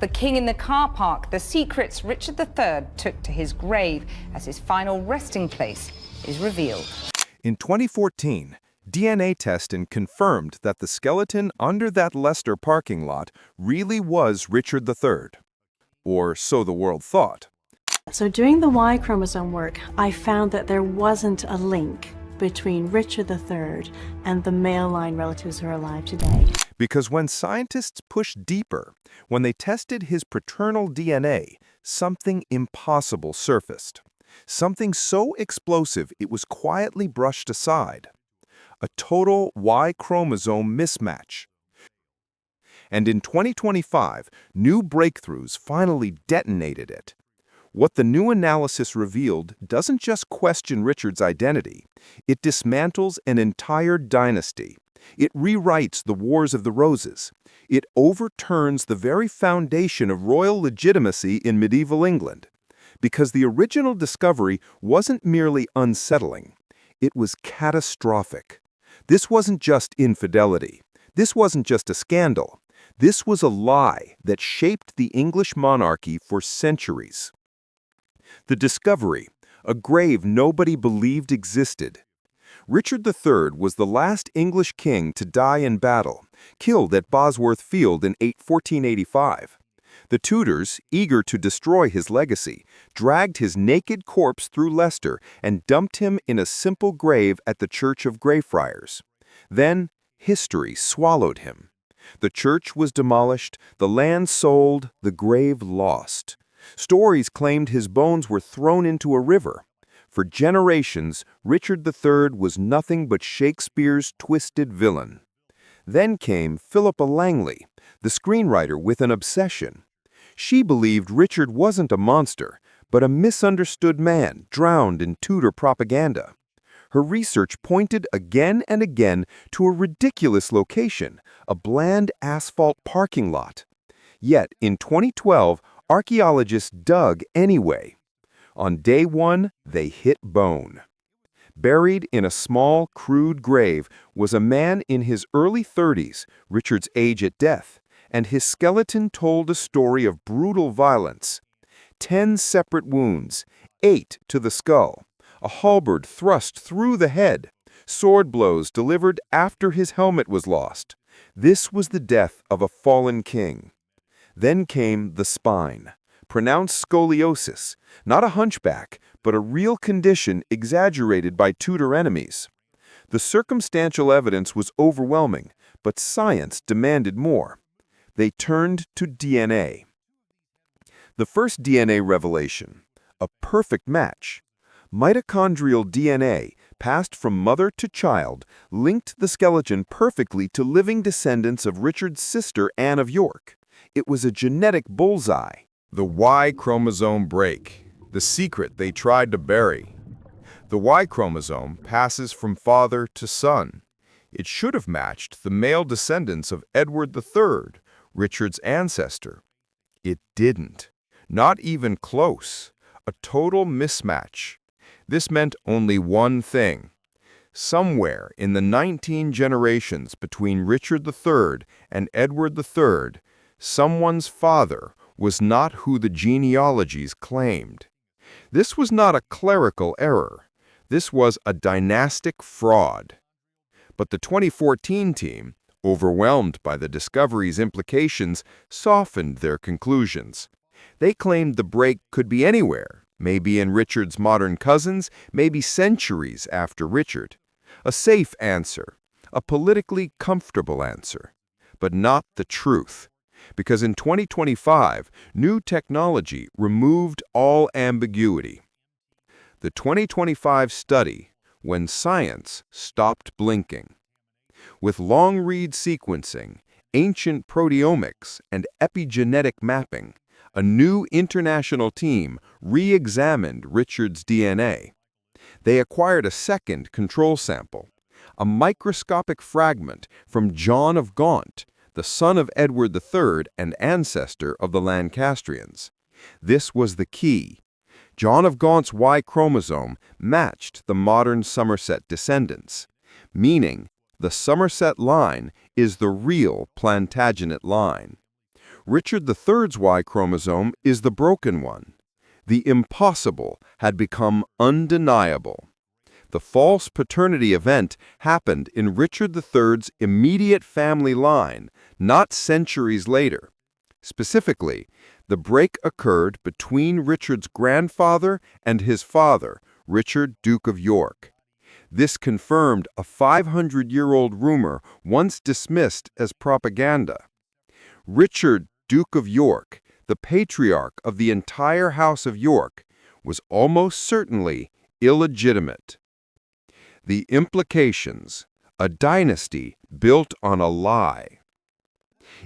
The king in the car park, the secrets Richard III took to his grave as his final resting place is revealed. In 2014, DNA testing confirmed that the skeleton under that Leicester parking lot really was Richard III. Or so the world thought. So doing the Y chromosome work, I found that there wasn't a link between Richard III and the male line relatives who are alive today. Because when scientists pushed deeper, when they tested his paternal DNA, something impossible surfaced. Something so explosive it was quietly brushed aside. A total Y chromosome mismatch. And in 2025, new breakthroughs finally detonated it. What the new analysis revealed doesn't just question Richard's identity, it dismantles an entire dynasty. It rewrites the Wars of the Roses. It overturns the very foundation of royal legitimacy in medieval England. Because the original discovery wasn't merely unsettling, it was catastrophic. This wasn't just infidelity. This wasn't just a scandal. This was a lie that shaped the English monarchy for centuries. The discovery, a grave nobody believed existed. Richard III was the last English king to die in battle, killed at Bosworth Field in 1485. The Tudors, eager to destroy his legacy, dragged his naked corpse through Leicester and dumped him in a simple grave at the Church of Greyfriars. Then, history swallowed him. The church was demolished, the land sold, the grave lost. Stories claimed his bones were thrown into a river. For generations, Richard III was nothing but Shakespeare's twisted villain. Then came Philippa Langley, the screenwriter with an obsession. She believed Richard wasn't a monster, but a misunderstood man drowned in Tudor propaganda. Her research pointed again and again to a ridiculous location, a bland asphalt parking lot. Yet, in 2012, archaeologists dug anyway. On day one, they hit bone. Buried in a small, crude grave was a man in his early 30s, Richard's age at death, and his skeleton told a story of brutal violence. 10 separate wounds, 8 to the skull, a halberd thrust through the head, sword blows delivered after his helmet was lost. This was the death of a fallen king. Then came the spine, pronounced scoliosis, not a hunchback, but a real condition exaggerated by Tudor enemies. The circumstantial evidence was overwhelming, but science demanded more. They turned to DNA. The first DNA revelation, a perfect match. Mitochondrial DNA, passed from mother to child, linked the skeleton perfectly to living descendants of Richard's sister Anne of York. It was a genetic bullseye. The Y chromosome break, the secret they tried to bury. The Y chromosome passes from father to son. It should have matched the male descendants of Edward III, Richard's ancestor. It didn't. Not even close. A total mismatch. This meant only one thing. Somewhere in the 19 generations between Richard III and Edward III, someone's father was not who the genealogies claimed. This was not a clerical error. This was a dynastic fraud. But the 2014 team, overwhelmed by the discovery's implications, softened their conclusions. They claimed the break could be anywhere, maybe in Richard's modern cousins, maybe centuries after Richard. A safe answer, a politically comfortable answer, but not the truth. Because in 2025, new technology removed all ambiguity. The 2025 study, When Science Stopped Blinking. With long-read sequencing, ancient proteomics, and epigenetic mapping, a new international team re-examined Richard's DNA. They acquired a second control sample, a microscopic fragment from John of Gaunt, the son of Edward III and ancestor of the Lancastrians. This was the key. John of Gaunt's Y chromosome matched the modern Somerset descendants, meaning the Somerset line is the real Plantagenet line. Richard III's Y chromosome is the broken one. The impossible had become undeniable. The false paternity event happened in Richard III's immediate family line, not centuries later. Specifically, the break occurred between Richard's grandfather and his father, Richard, Duke of York. This confirmed a 500-year-old rumor once dismissed as propaganda. Richard, Duke of York, the patriarch of the entire House of York, was almost certainly illegitimate. The implications: a dynasty built on a lie.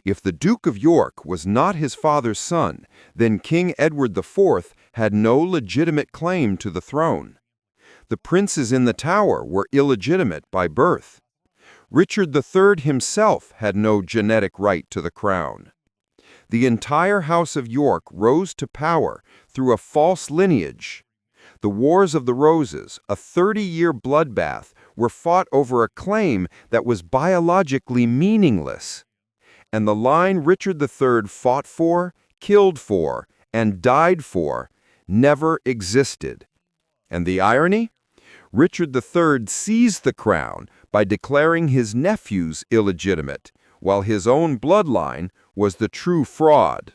If the Duke of York was not his father's son, then King Edward IV had no legitimate claim to the throne. The princes in the Tower were illegitimate by birth. Richard III himself had no genetic right to the crown. The entire House of York rose to power through a false lineage. The Wars of the Roses, a 30-year bloodbath, were fought over a claim that was biologically meaningless. And the line Richard III fought for, killed for, and died for never existed. And the irony? Richard III seized the crown by declaring his nephews illegitimate, while his own bloodline was the true fraud.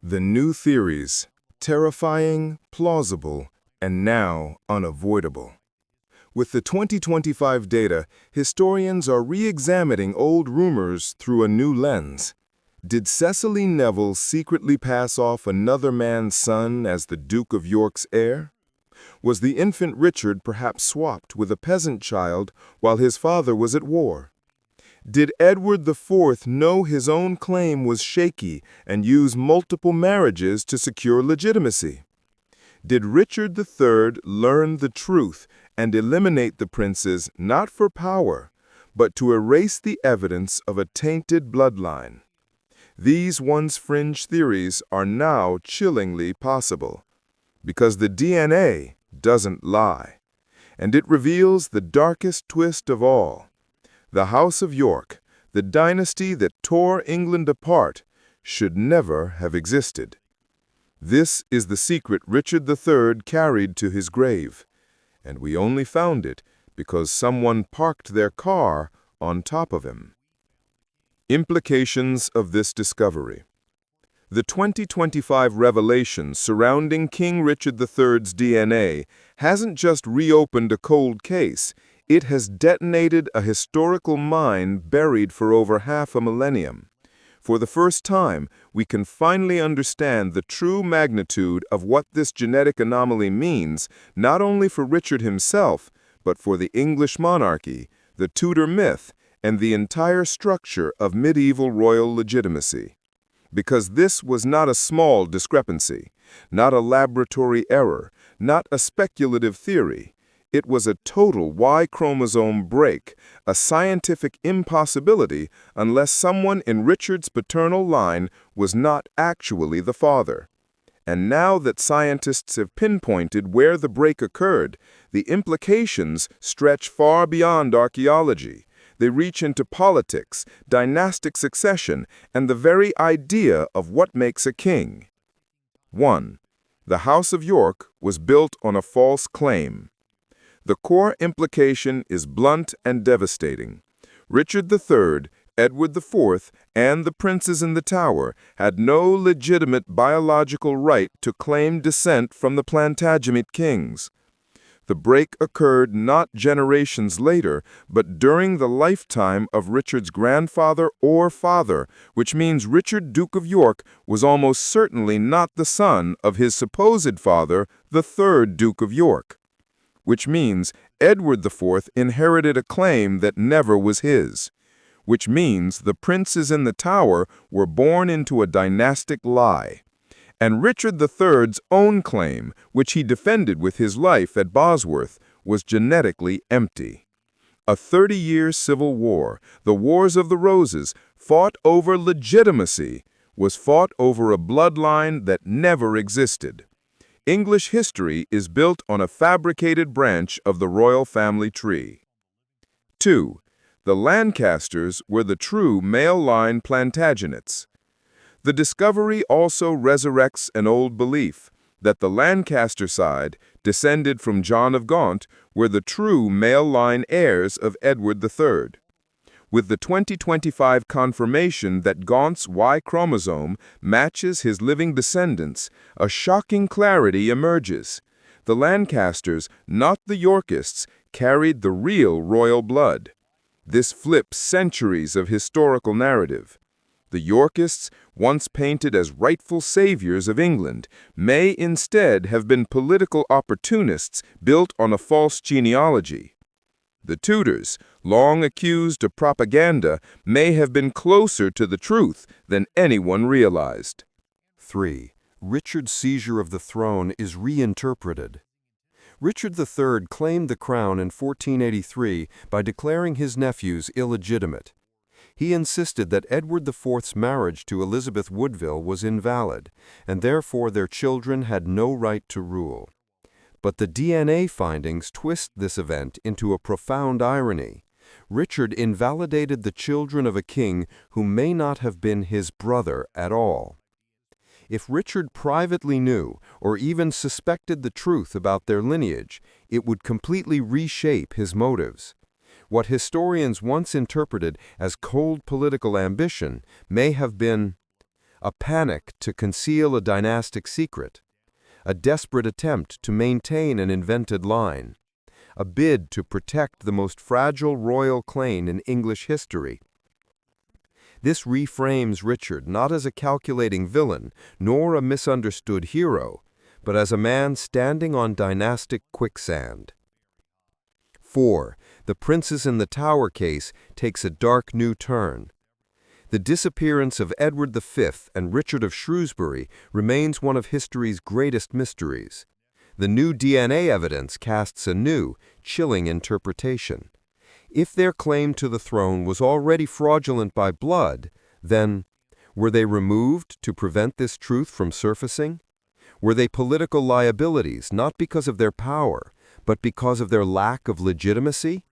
The new theories: terrifying, plausible, and now unavoidable. With the 2025 data, historians are re-examining old rumors through a new lens. Did Cecily Neville secretly pass off another man's son as the Duke of York's heir? Was the infant Richard perhaps swapped with a peasant child while his father was at war? Did Edward IV know his own claim was shaky and use multiple marriages to secure legitimacy? Did Richard III learn the truth and eliminate the princes not for power, but to erase the evidence of a tainted bloodline? These once fringe theories are now chillingly possible, because the DNA doesn't lie, and it reveals the darkest twist of all. The House of York, the dynasty that tore England apart, should never have existed. This is the secret Richard III carried to his grave, and we only found it because someone parked their car on top of him. Implications of this discovery. The 2025 revelation surrounding King Richard III's DNA hasn't just reopened a cold case, it has detonated a historical mine buried for over half a millennium. For the first time, we can finally understand the true magnitude of what this genetic anomaly means, not only for Richard himself, but for the English monarchy, the Tudor myth, and the entire structure of medieval royal legitimacy. Because this was not a small discrepancy, not a laboratory error, not a speculative theory. It was a total Y chromosome break, a scientific impossibility unless someone in Richard's paternal line was not actually the father. And now that scientists have pinpointed where the break occurred, the implications stretch far beyond archaeology. They reach into politics, dynastic succession, and the very idea of what makes a king. 1. The House of York was built on a false claim. The core implication is blunt and devastating. Richard III, Edward IV, and the princes in the Tower had no legitimate biological right to claim descent from the Plantagenet kings. The break occurred not generations later, but during the lifetime of Richard's grandfather or father, which means Richard, Duke of York, was almost certainly not the son of his supposed father, the third Duke of York. Which means Edward IV inherited a claim that never was his. Which means the princes in the Tower were born into a dynastic lie. And Richard III's own claim, which he defended with his life at Bosworth, was genetically empty. A 30-year civil war, the Wars of the Roses, fought over legitimacy, was fought over a bloodline that never existed. English history is built on a fabricated branch of the royal family tree. 2. The Lancasters were the true male-line Plantagenets. The discovery also resurrects an old belief that the Lancaster side, descended from John of Gaunt, were the true male line heirs of Edward III. With the 2025 confirmation that Gaunt's Y chromosome matches his living descendants, a shocking clarity emerges. The Lancasters, not the Yorkists, carried the real royal blood. This flips centuries of historical narrative. The Yorkists, once painted as rightful saviors of England, may instead have been political opportunists built on a false genealogy. The Tudors, long accused of propaganda, may have been closer to the truth than anyone realized. 3. Richard's seizure of the throne is reinterpreted. Richard III claimed the crown in 1483 by declaring his nephews illegitimate. He insisted that Edward IV's marriage to Elizabeth Woodville was invalid, and therefore their children had no right to rule. But the DNA findings twist this event into a profound irony. Richard invalidated the children of a king who may not have been his brother at all. If Richard privately knew or even suspected the truth about their lineage, it would completely reshape his motives. What historians once interpreted as cold political ambition may have been a panic to conceal a dynastic secret, a desperate attempt to maintain an invented line, a bid to protect the most fragile royal claim in English history. This reframes Richard not as a calculating villain nor a misunderstood hero, but as a man standing on dynastic quicksand. 4. The Princes in the Tower case takes a dark new turn. The disappearance of Edward V and Richard of Shrewsbury remains one of history's greatest mysteries. The new DNA evidence casts a new, chilling interpretation. If their claim to the throne was already fraudulent by blood, then were they removed to prevent this truth from surfacing? Were they political liabilities not because of their power, but because of their lack of legitimacy?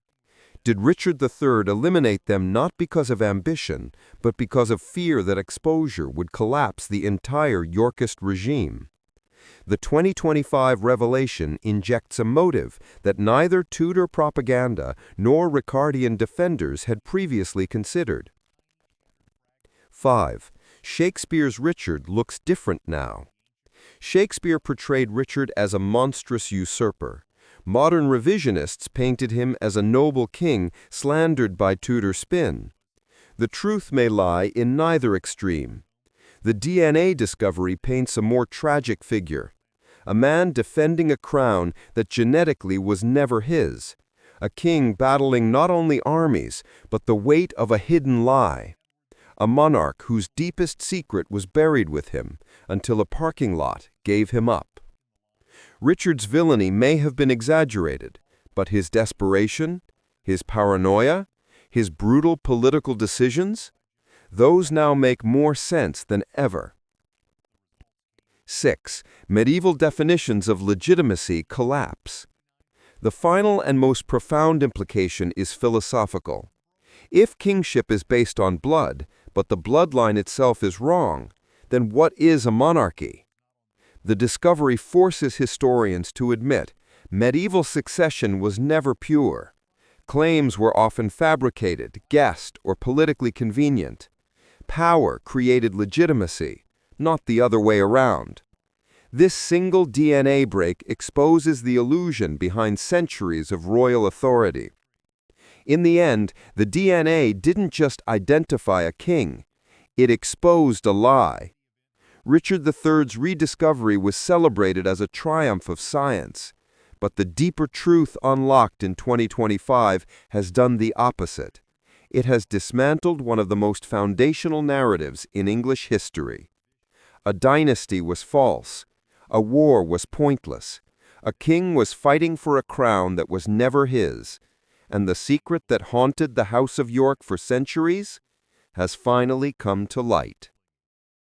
Did Richard III eliminate them not because of ambition, but because of fear that exposure would collapse the entire Yorkist regime? The 2025 revelation injects a motive that neither Tudor propaganda nor Ricardian defenders had previously considered. 5. Shakespeare's Richard looks different now. Shakespeare portrayed Richard as a monstrous usurper. Modern revisionists painted him as a noble king slandered by Tudor spin. The truth may lie in neither extreme. The DNA discovery paints a more tragic figure. A man defending a crown that genetically was never his. A king battling not only armies, but the weight of a hidden lie. A monarch whose deepest secret was buried with him until a parking lot gave him up. Richard's villainy may have been exaggerated, but his desperation, his paranoia, his brutal political decisions, those now make more sense than ever. 6. Medieval definitions of legitimacy collapse. The final and most profound implication is philosophical. If kingship is based on blood, but the bloodline itself is wrong, then what is a monarchy? The discovery forces historians to admit medieval succession was never pure. Claims were often fabricated, guessed, or politically convenient. Power created legitimacy, not the other way around. This single DNA break exposes the illusion behind centuries of royal authority. In the end, the DNA didn't just identify a king, it exposed a lie. Richard III's rediscovery was celebrated as a triumph of science, but the deeper truth unlocked in 2025 has done the opposite. It has dismantled one of the most foundational narratives in English history. A dynasty was false. A war was pointless. A king was fighting for a crown that was never his. And the secret that haunted the House of York for centuries has finally come to light.